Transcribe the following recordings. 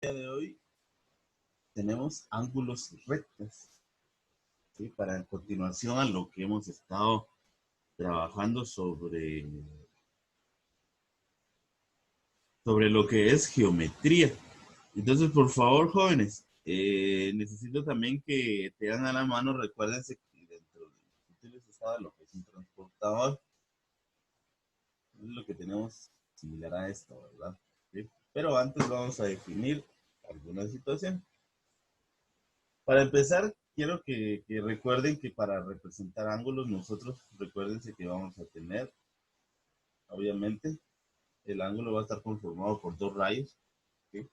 día de hoy tenemos ángulos rectos, ¿sí? Para continuación a lo que hemos estado trabajando sobre lo que es geometría. Entonces, por favor, jóvenes, necesito también que tengan a la mano, recuérdense que dentro de los útiles estaba lo que es un transportador, es lo que tenemos similar a esto, ¿verdad? ¿Sí? Pero antes vamos a definir alguna situación. Para empezar, quiero que recuerden que para representar ángulos, nosotros recuérdense que vamos a tener, obviamente, el ángulo va a estar conformado por dos rayos. ¿Sí?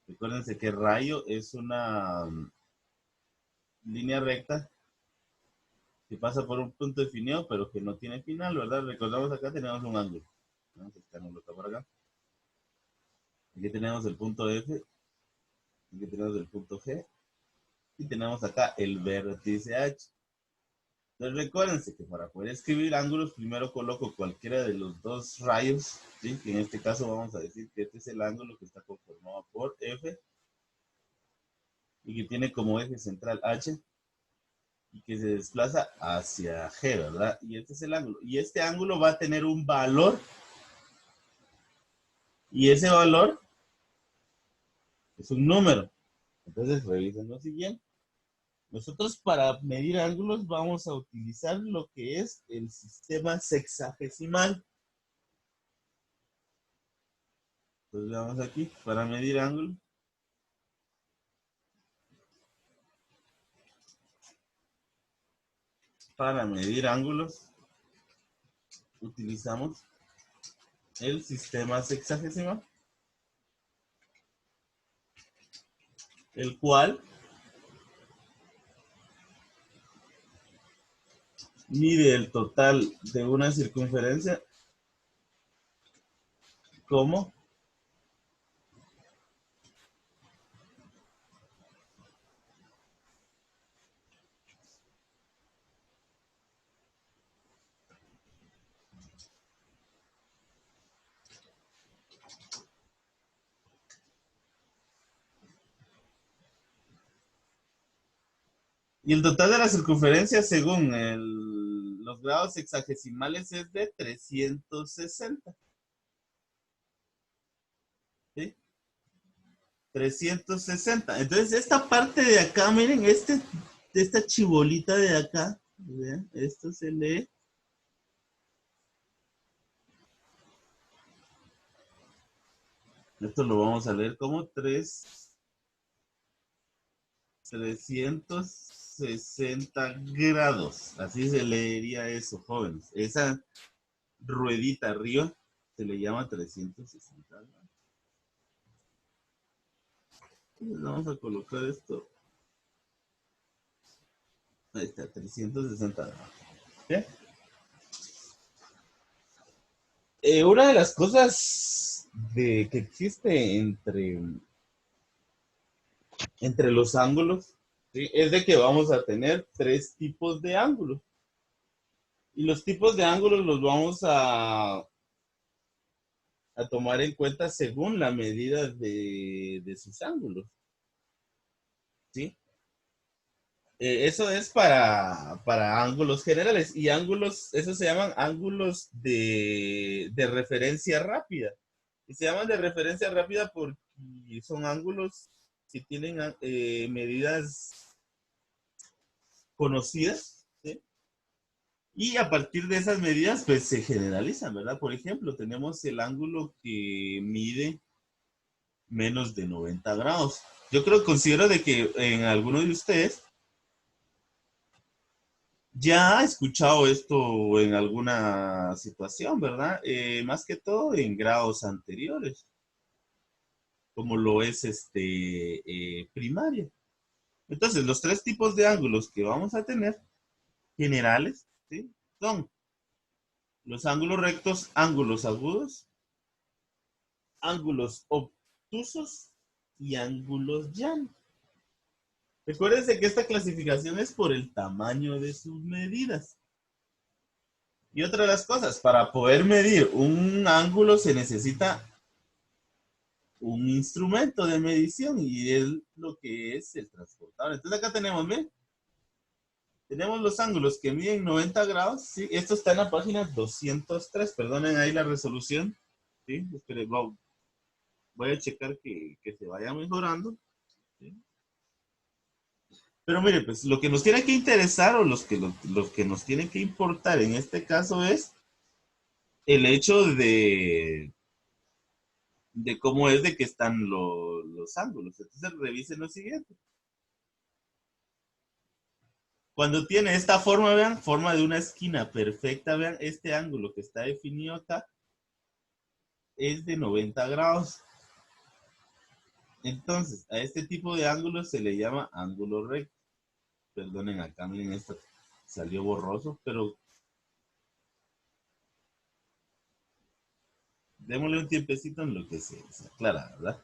Recuérdense que rayo es una línea recta que pasa por un punto definido, pero que no tiene final, ¿verdad? Recordamos acá tenemos un ángulo. ¿No? Este ángulo está por acá. Aquí tenemos el punto F, aquí tenemos el punto G, y tenemos acá el vértice H. Entonces recuérdense que para poder escribir ángulos, primero coloco cualquiera de los dos rayos, ¿sí? Que en este caso vamos a decir que este es el ángulo que está conformado por F y que tiene como eje central H y que se desplaza hacia G, ¿verdad? Y este es el ángulo. Y este ángulo va a tener un valor y ese valor es un número. Entonces revisen lo siguiente. Nosotros para medir ángulos vamos a utilizar lo que es el sistema sexagesimal. Entonces vamos aquí para medir ángulos. Para medir ángulos utilizamos el sistema sexagesimal, el cual mide el total de una circunferencia como y el total de la circunferencia según los grados sexagesimales es de 360. ¿Sí? 360. Entonces esta parte de acá, miren, esta chibolita de acá, ¿vean? Esto se lee. Esto lo vamos a leer como 360 grados. Así se leería eso, jóvenes. Esa ruedita arriba se le llama 360 grados. Entonces vamos a colocar esto. Ahí está, 360 grados. ¿Sí? Una de las cosas que existe entre los ángulos, ¿sí? Es de que vamos a tener tres tipos de ángulos. Y los tipos de ángulos los vamos a tomar en cuenta según la medida de sus ángulos. ¿Sí? Eso es para ángulos generales y ángulos, eso se llaman ángulos de referencia rápida. Y se llaman de referencia rápida porque son ángulos que tienen medidas conocidas, ¿sí? Y a partir de esas medidas, pues se generalizan, ¿verdad? Por ejemplo, tenemos el ángulo que mide menos de 90 grados. Yo considero de que en alguno de ustedes ya ha escuchado esto en alguna situación, ¿verdad? Más que todo en grados anteriores, como lo es primaria. Entonces, los tres tipos de ángulos que vamos a tener, generales, ¿sí? Son los ángulos rectos, ángulos agudos, ángulos obtusos y ángulos llanos. Recuérdense que esta clasificación es por el tamaño de sus medidas. Y otra de las cosas, para poder medir un ángulo se necesita un instrumento de medición y es lo que es el transportador. Entonces acá tenemos, ¿ven? Tenemos los ángulos que miden 90 grados, ¿sí? Esto está en la página 203, perdonen ahí la resolución, ¿sí? Esperen, voy a checar que se vaya mejorando, ¿sí? Pero mire, pues lo que nos tiene que interesar o los que nos tiene que importar en este caso es el hecho de cómo es de que están los ángulos. Entonces revisen lo siguiente. Cuando tiene esta forma, vean, forma de una esquina perfecta, vean, este ángulo que está definido acá es de 90 grados. Entonces, a este tipo de ángulo se le llama ángulo recto. Perdonen, acá miren, esto salió borroso, pero démosle un tiempecito en lo que se aclara, ¿verdad?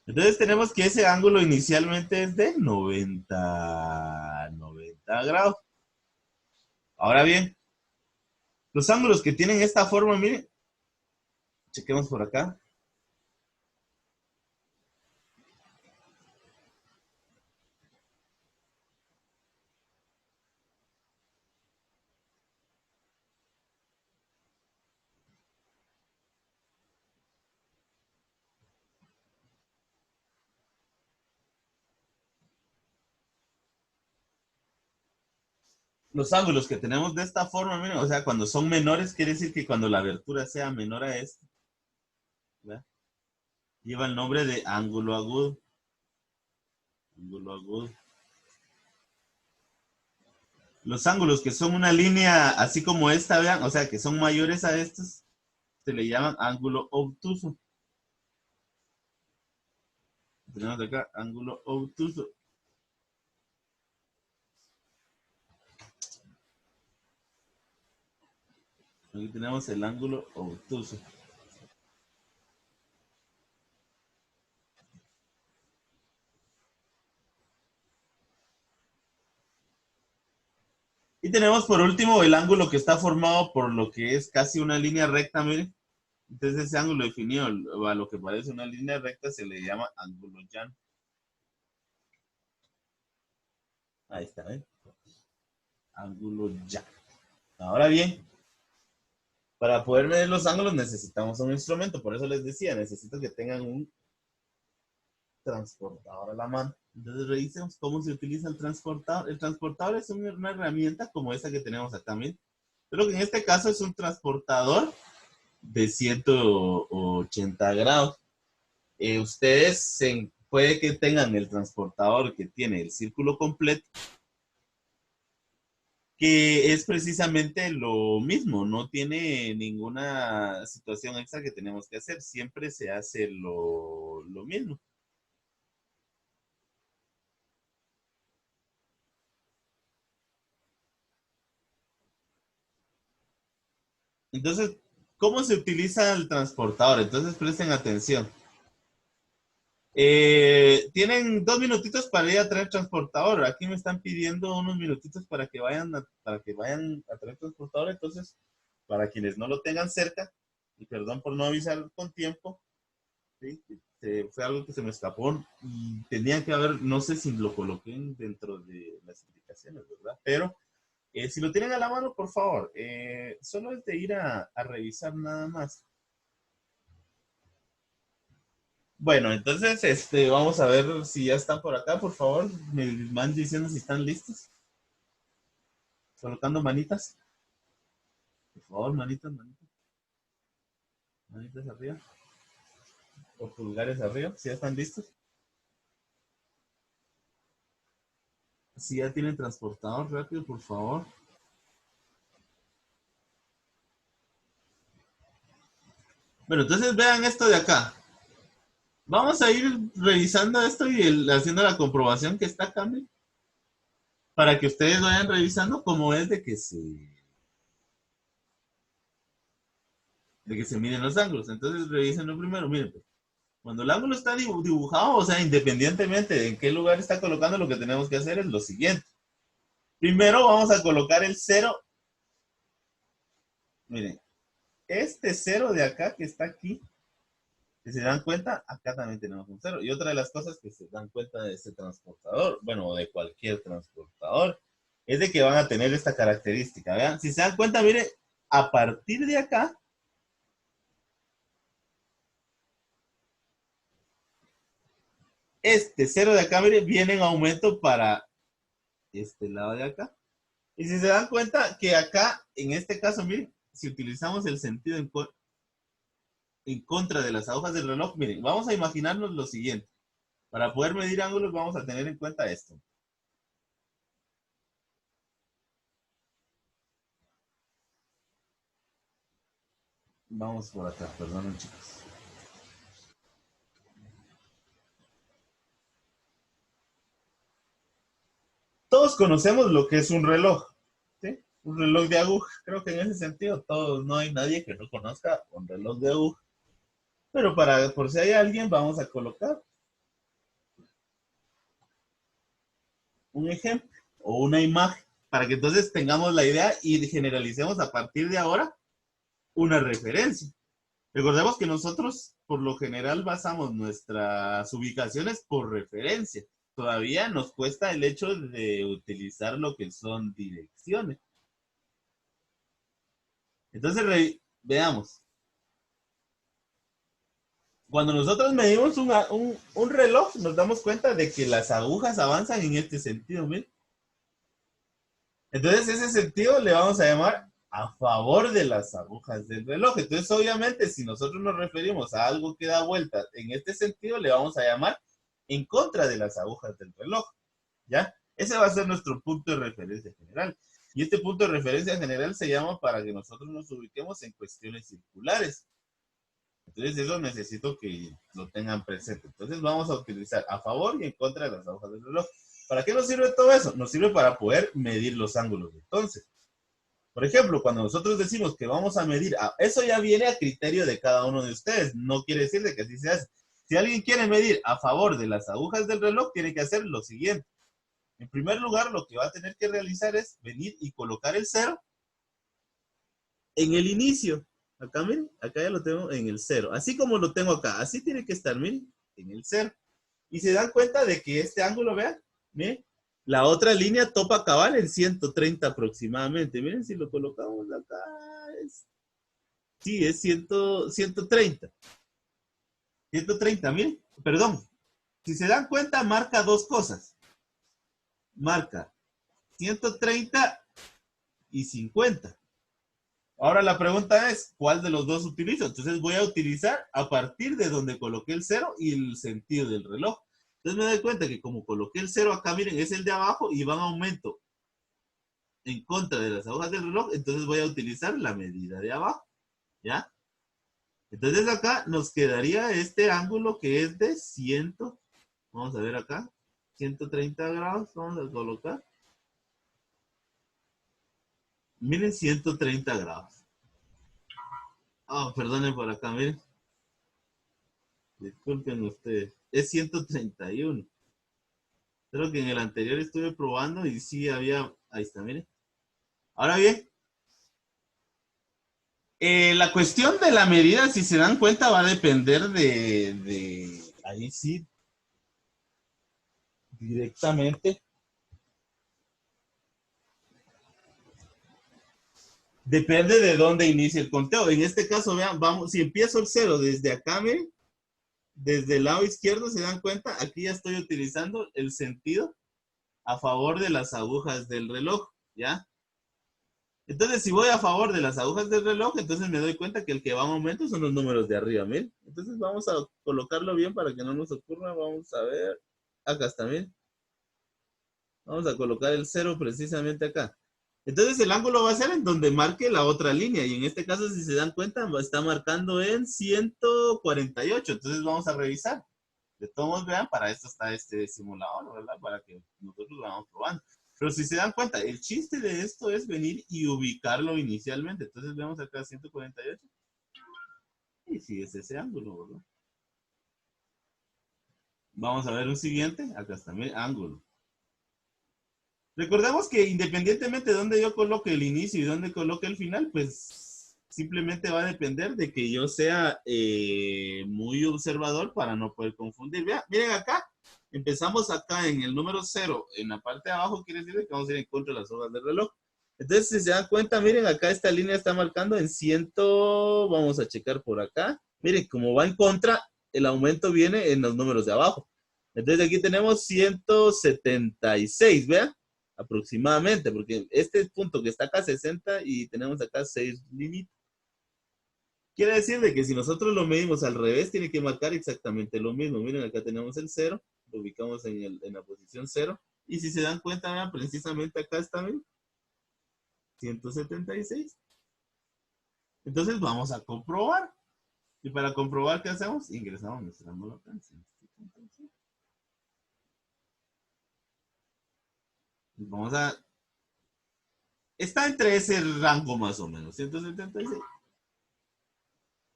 Entonces tenemos que ese ángulo inicialmente es de 90 grados. Ahora bien, los ángulos que tienen esta forma, miren, chequemos por acá. Los ángulos que tenemos de esta forma, miren, o sea, cuando son menores, quiere decir que cuando la abertura sea menor a esta, ¿verdad? Lleva el nombre de ángulo agudo. Ángulo agudo. Los ángulos que son una línea así como esta, vean, o sea, que son mayores a estos, se le llaman ángulo obtuso. Tenemos acá ángulo obtuso. Aquí tenemos el ángulo obtuso. Y tenemos por último el ángulo que está formado por lo que es casi una línea recta, miren. Entonces ese ángulo definido a lo que parece una línea recta se le llama ángulo llano. Ahí está, ¿eh? Ángulo llano. Ahora bien, para poder medir los ángulos necesitamos un instrumento. Por eso les decía, necesito que tengan un transportador a la mano. Entonces revisemos cómo se utiliza el transportador. El transportador es una herramienta como esta que tenemos acá, miren. Pero que en este caso es un transportador de 180 grados. Ustedes puede que tengan el transportador que tiene el círculo completo, que es precisamente lo mismo, no tiene ninguna situación extra que tenemos que hacer, siempre se hace lo mismo. Entonces, ¿cómo se utiliza el transportador? Entonces, presten atención. Tienen 2 minutitos para ir a traer transportador. Aquí me están pidiendo unos minutitos para que vayan a traer transportador. Entonces, para quienes no lo tengan cerca, y perdón por no avisar con tiempo, ¿sí? Fue algo que se me escapó y tenía que haber, no sé si lo coloqué dentro de las explicaciones, ¿verdad? Pero si lo tienen a la mano, por favor, solo es de ir a revisar nada más. Bueno, entonces, vamos a ver si ya están por acá, por favor. Me van diciendo si están listos. Colocando manitas. Por favor, manitas, manitas. Manitas arriba. O pulgares arriba. Si ya están listos. Si ya tienen transportador, rápido, por favor. Bueno, entonces vean esto de acá. Vamos a ir revisando esto y haciendo la comprobación que está acá, ¿no? Para que ustedes vayan revisando cómo es de que se miden los ángulos. Entonces revísenlo primero. Miren, pues, cuando el ángulo está dibujado, o sea, independientemente de en qué lugar está colocando, lo que tenemos que hacer es lo siguiente. Primero vamos a colocar el cero. Miren, este cero de acá que está aquí Si se dan cuenta, acá también tenemos un 0. Y otra de las cosas que se dan cuenta de este transportador, bueno, de cualquier transportador, es de que van a tener esta característica. Vean, si se dan cuenta, mire, a partir de acá, este 0 de acá, mire, viene en aumento para este lado de acá. Y si se dan cuenta que acá, en este caso, miren, si utilizamos el sentido en contra de las agujas del reloj, miren, vamos a imaginarnos lo siguiente. Para poder medir ángulos vamos a tener en cuenta esto. Vamos por acá, perdonen chicos. Todos conocemos lo que es un reloj, ¿sí? Un reloj de aguja. Creo que en ese sentido todos, no hay nadie que no conozca un reloj de aguja. Pero por si hay alguien, vamos a colocar un ejemplo o una imagen para que entonces tengamos la idea y generalicemos a partir de ahora una referencia. Recordemos que nosotros por lo general basamos nuestras ubicaciones por referencia. Todavía nos cuesta el hecho de utilizar lo que son direcciones. Entonces, veamos. Cuando nosotros medimos un reloj, nos damos cuenta de que las agujas avanzan en este sentido, ¿ven? Entonces, ese sentido le vamos a llamar a favor de las agujas del reloj. Entonces, obviamente, si nosotros nos referimos a algo que da vuelta en este sentido, le vamos a llamar en contra de las agujas del reloj, ¿ya? Ese va a ser nuestro punto de referencia general. Y este punto de referencia general se llama para que nosotros nos ubiquemos en cuestiones circulares. Entonces, eso necesito que lo tengan presente. Entonces, vamos a utilizar a favor y en contra de las agujas del reloj. ¿Para qué nos sirve todo eso? Nos sirve para poder medir los ángulos. Entonces, por ejemplo, cuando nosotros decimos que vamos a medir, eso ya viene a criterio de cada uno de ustedes. No quiere decir de que así se hace. Si alguien quiere medir a favor de las agujas del reloj, tiene que hacer lo siguiente. En primer lugar, lo que va a tener que realizar es venir y colocar el 0 en el inicio. Acá, miren, acá ya lo tengo en el 0. Así como lo tengo acá, así tiene que estar, miren, en el 0. Y se dan cuenta de que este ángulo, vean, miren, la otra línea topa cabal en 130 aproximadamente. Miren, si lo colocamos acá, sí, es 130. 130, miren, perdón. Si se dan cuenta, marca dos cosas. Marca 130 y 50. Ahora la pregunta es, ¿cuál de los dos utilizo? Entonces voy a utilizar a partir de donde coloqué el 0 y el sentido del reloj. Entonces me doy cuenta que como coloqué el 0 acá, miren, es el de abajo y va en aumento en contra de las agujas del reloj, entonces voy a utilizar la medida de abajo, ¿ya? Entonces acá nos quedaría este ángulo que es de 100, vamos a ver acá, 130 grados, vamos a colocar. Miren, 130 grados. Perdonen por acá, miren. Disculpen ustedes. Es 131. Creo que en el anterior estuve probando y sí había... Ahí está, miren. Ahora bien, la cuestión de la medida, si se dan cuenta, va a depender ahí sí, directamente. Depende de dónde inicie el conteo. En este caso, vean, vamos, si empiezo el 0 desde acá, miren, desde el lado izquierdo, se dan cuenta, aquí ya estoy utilizando el sentido a favor de las agujas del reloj, ¿ya? Entonces, si voy a favor de las agujas del reloj, entonces me doy cuenta que el que va en aumento son los números de arriba, miren. Entonces vamos a colocarlo bien para que no nos ocurra. Vamos a ver. Acá está, miren. Vamos a colocar el 0 precisamente acá. Entonces el ángulo va a ser en donde marque la otra línea. Y en este caso, si se dan cuenta, está marcando en 148. Entonces vamos a revisar. De todos vean, para esto está este simulador, ¿verdad? Para que nosotros lo vamos probando. Pero si se dan cuenta, el chiste de esto es venir y ubicarlo inicialmente. Entonces vemos acá 148. Y sí, es ese ángulo, ¿verdad? Vamos a ver un siguiente. Acá está, mi ángulo. Recordemos que independientemente de dónde yo coloque el inicio y dónde coloque el final, pues simplemente va a depender de que yo sea muy observador para no poder confundir. Vean, miren acá, empezamos acá en el número 0, en la parte de abajo quiere decir que vamos a ir en contra de las hojas del reloj. Entonces, si se dan cuenta, miren, acá esta línea está marcando en 100, vamos a checar por acá. Miren, como va en contra, el aumento viene en los números de abajo. Entonces, aquí tenemos 176, ¿vean? Aproximadamente, porque este punto que está acá 60 y tenemos acá 6 límites. Quiere decir de que si nosotros lo medimos al revés, tiene que marcar exactamente lo mismo. Miren, acá tenemos el 0, lo ubicamos en la posición 0. Y si se dan cuenta, vean, precisamente acá está, miren, 176. Entonces vamos a comprobar. Y para comprobar, ¿qué hacemos? Ingresamos nuestra ángulo acá en 176. Vamos a... Está entre ese rango más o menos, 176.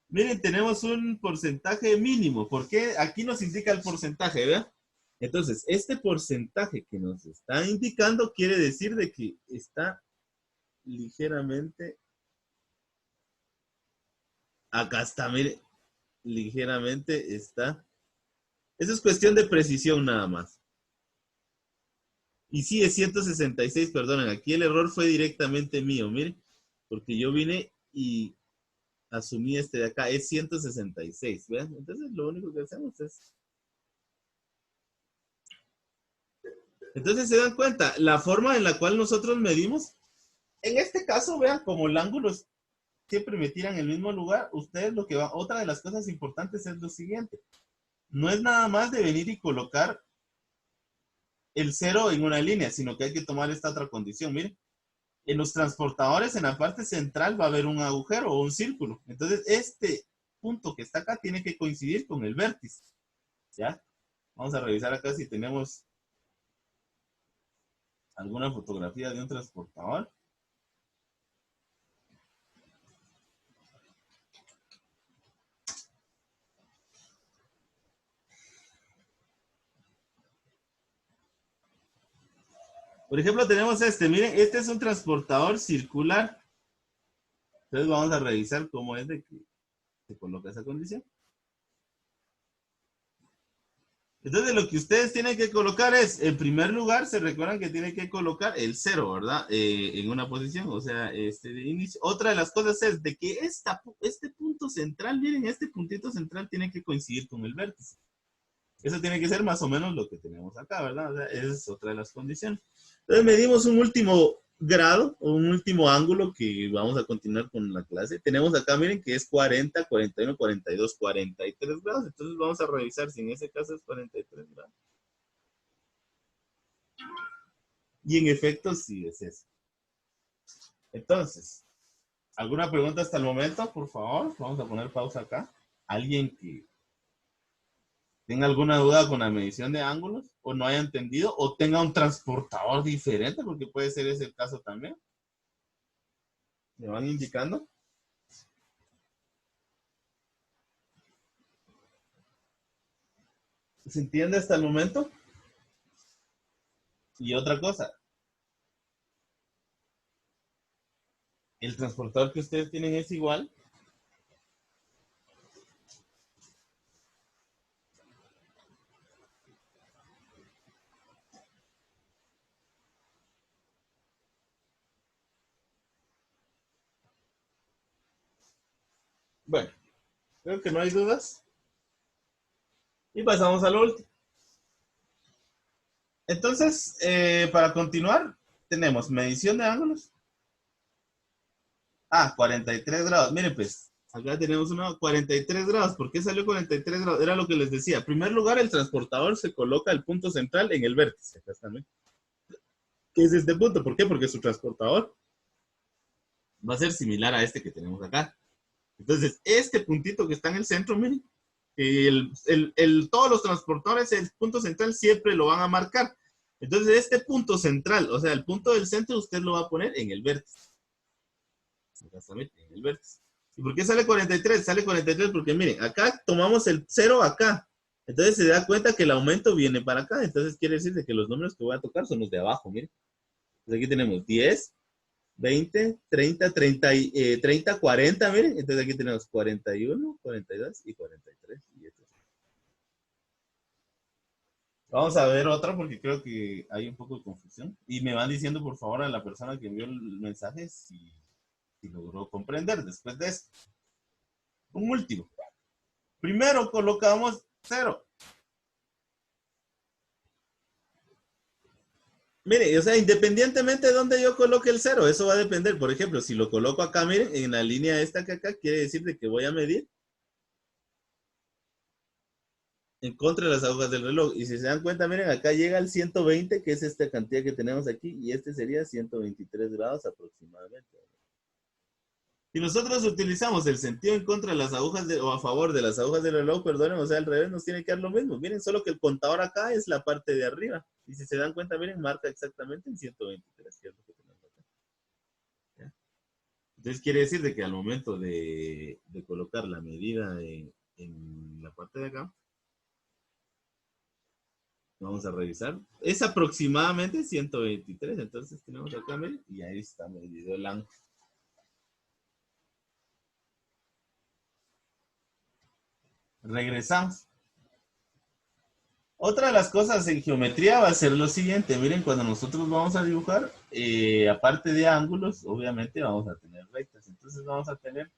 Miren, tenemos un porcentaje mínimo. ¿Por qué? Aquí nos indica el porcentaje, ¿verdad? Entonces, este porcentaje que nos está indicando quiere decir de que está ligeramente... Acá está, miren. Ligeramente está... Eso es cuestión de precisión nada más. Y sí, es 166, perdonen. Aquí el error fue directamente mío, miren. Porque yo vine y asumí este de acá. Es 166, ¿vean? Entonces, lo único que hacemos es... Entonces, ¿se dan cuenta? La forma en la cual nosotros medimos, en este caso, vean, como el ángulo siempre me tiran en el mismo lugar, ustedes lo que va... Otra de las cosas importantes es lo siguiente. No es nada más de venir y colocar el 0 en una línea, sino que hay que tomar esta otra condición. Miren, en los transportadores, en la parte central, va a haber un agujero o un círculo. Entonces, este punto que está acá tiene que coincidir con el vértice. ¿Ya? Vamos a revisar acá si tenemos alguna fotografía de un transportador. Por ejemplo, tenemos este. Miren, este es un transportador circular. Entonces vamos a revisar cómo es de que se coloca esa condición. Entonces lo que ustedes tienen que colocar es, en primer lugar, se recuerdan que tienen que colocar el 0, ¿verdad? En una posición, o sea, de inicio. Otra de las cosas es de que este punto central, miren, este puntito central tiene que coincidir con el vértice. Eso tiene que ser más o menos lo que tenemos acá, ¿verdad? O sea, esa es otra de las condiciones. Entonces medimos un último grado o un último ángulo que vamos a continuar con la clase. Tenemos acá, miren, que es 40, 41, 42, 43 grados. Entonces vamos a revisar si en ese caso es 43 grados. Y en efecto, sí es eso. Entonces, ¿alguna pregunta hasta el momento? Por favor, vamos a poner pausa acá. ¿Alguien que tenga alguna duda con la medición de ángulos o no haya entendido o tenga un transportador diferente? Porque puede ser ese el caso también. ¿Me van indicando? ¿Se entiende hasta el momento? Y otra cosa, ¿el transportador que ustedes tienen es igual? Bueno, creo que no hay dudas. Y pasamos al último. Entonces, para continuar, tenemos medición de ángulos. 43 grados. Miren, pues, acá tenemos una 43 grados. ¿Por qué salió 43 grados? Era lo que les decía. En primer lugar, el transportador se coloca el punto central en el vértice. Acá está, ¿no? ¿Qué es este punto? ¿Por qué? Porque su transportador va a ser similar a este que tenemos acá. Entonces, este puntito que está en el centro, miren, todos los transportadores, el punto central siempre lo van a marcar. Entonces, este punto central, o sea, el punto del centro, usted lo va a poner en el vértice. Exactamente, en el vértice. ¿Y por qué sale 43? Sale 43 porque, miren, acá tomamos el 0 acá. Entonces se da cuenta que el aumento viene para acá. Entonces quiere decir que los números que voy a tocar son los de abajo, miren. Entonces aquí tenemos 10, 20, 30, 30, 30, 40, miren. Entonces aquí tenemos 41, 42 y 43. Y esto. Vamos a ver otra porque creo que hay un poco de confusión. Y me van diciendo, por favor, a la persona que envió el mensaje si logró comprender después de esto. Un último. Primero colocamos 0. Mire, o sea, independientemente de dónde yo coloque el 0, eso va a depender. Por ejemplo, si lo coloco acá, miren, en la línea esta que acá, quiere decir de que voy a medir en contra de las agujas del reloj. Y si se dan cuenta, miren, acá llega al 120, que es esta cantidad que tenemos aquí, y este sería 123 grados aproximadamente. Si nosotros utilizamos el sentido en contra de las agujas o a favor de las agujas del reloj, perdonen, o sea, al revés nos tiene que dar lo mismo. Miren, solo que el contador acá es la parte de arriba. Y si se dan cuenta, miren, marca exactamente en 123, que es lo que tenemos acá. ¿Ya? Entonces quiere decir de que al momento de colocar la medida en la parte de acá, vamos a revisar, es aproximadamente 123. Entonces tenemos acá, miren, y ahí está medido el ángulo. Regresamos. Otra de las cosas en geometría va a ser lo siguiente. Miren, cuando nosotros vamos a dibujar, aparte de ángulos, obviamente vamos a tener rectas. Entonces vamos a tener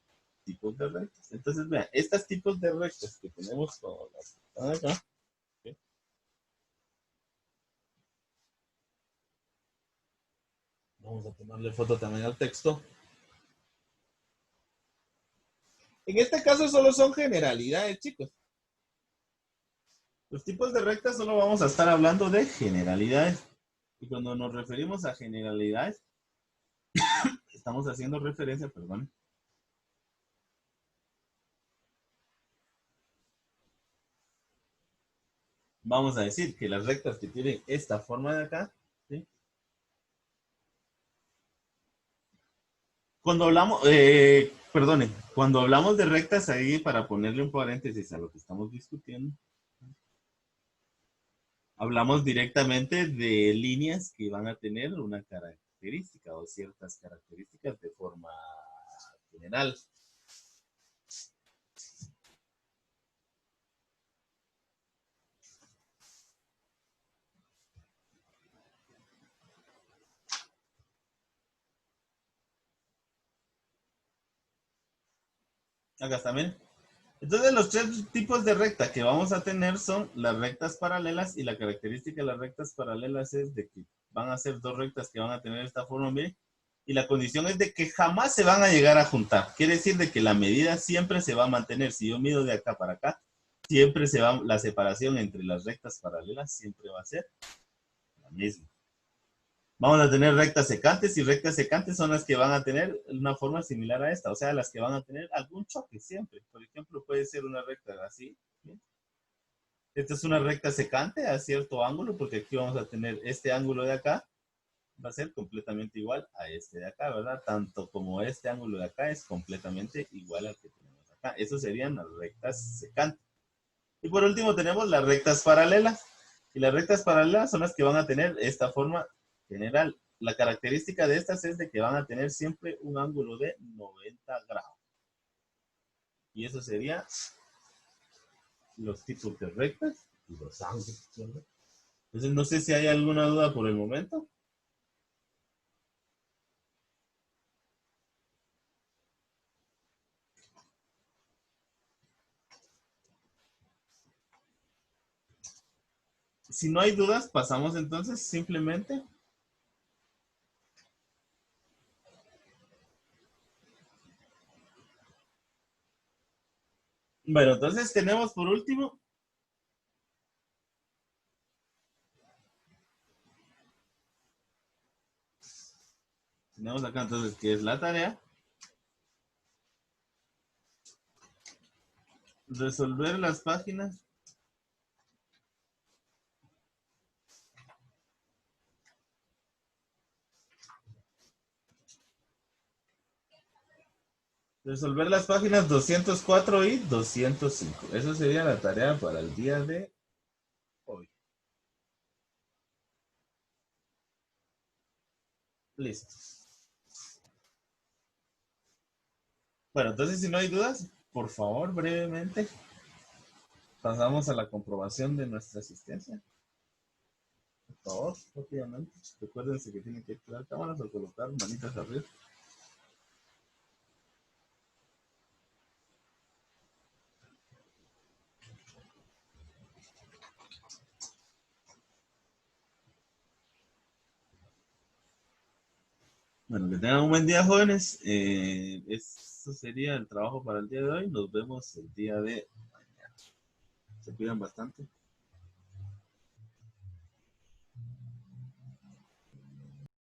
tipos de rectas. Entonces, vean, estos tipos de rectas que tenemos como las que están acá. ¿Okay? Vamos a tomarle foto también al texto. En este caso solo son generalidades, chicos. Los tipos de rectas solo vamos a estar hablando de generalidades. Y cuando nos referimos a generalidades, estamos haciendo referencia, perdón, vamos a decir que las rectas que tienen esta forma de acá, ¿sí? Cuando hablamos, perdone, cuando hablamos de rectas ahí, para ponerle un paréntesis a lo que estamos discutiendo, hablamos directamente de líneas que van a tener una característica o ciertas características de forma general. Acá está, miren. Entonces, los tres tipos de recta que vamos a tener son las rectas paralelas, y la característica de las rectas paralelas es de que van a ser dos rectas que van a tener esta forma, miren, y la condición es de que jamás se van a llegar a juntar. Quiere decir de que la medida siempre se va a mantener. Si yo mido de acá para acá, siempre se va, la separación entre las rectas paralelas siempre va a ser la misma. Vamos a tener rectas secantes, y rectas secantes son las que van a tener una forma similar a esta, o sea, las que van a tener algún choque siempre. Por ejemplo, puede ser una recta así. ¿Bien? Esta es una recta secante a cierto ángulo, porque aquí vamos a tener este ángulo de acá, va a ser completamente igual a este de acá, ¿verdad? Tanto como este ángulo de acá es completamente igual al que tenemos acá. Esas serían las rectas secantes. Y por último tenemos las rectas paralelas. Y las rectas paralelas son las que van a tener esta forma general. La característica de estas es de que van a tener siempre un ángulo de 90 grados. Y eso sería los tipos de rectas y los ángulos. Entonces no sé si hay alguna duda por el momento. Si no hay dudas, pasamos entonces simplemente. Bueno, entonces tenemos por último. Tenemos acá entonces que es la tarea. Resolver las páginas. Resolver las páginas 204 y 205. Eso sería la tarea para el día de hoy. Listo. Bueno, entonces si no hay dudas, por favor, brevemente, pasamos a la comprobación de nuestra asistencia. Por favor, rápidamente. Recuérdense que tienen que activar cámaras o colocar manitas arriba. Bueno, que tengan un buen día, jóvenes. Eso sería el trabajo para el día de hoy. Nos vemos el día de mañana. Se cuidan bastante.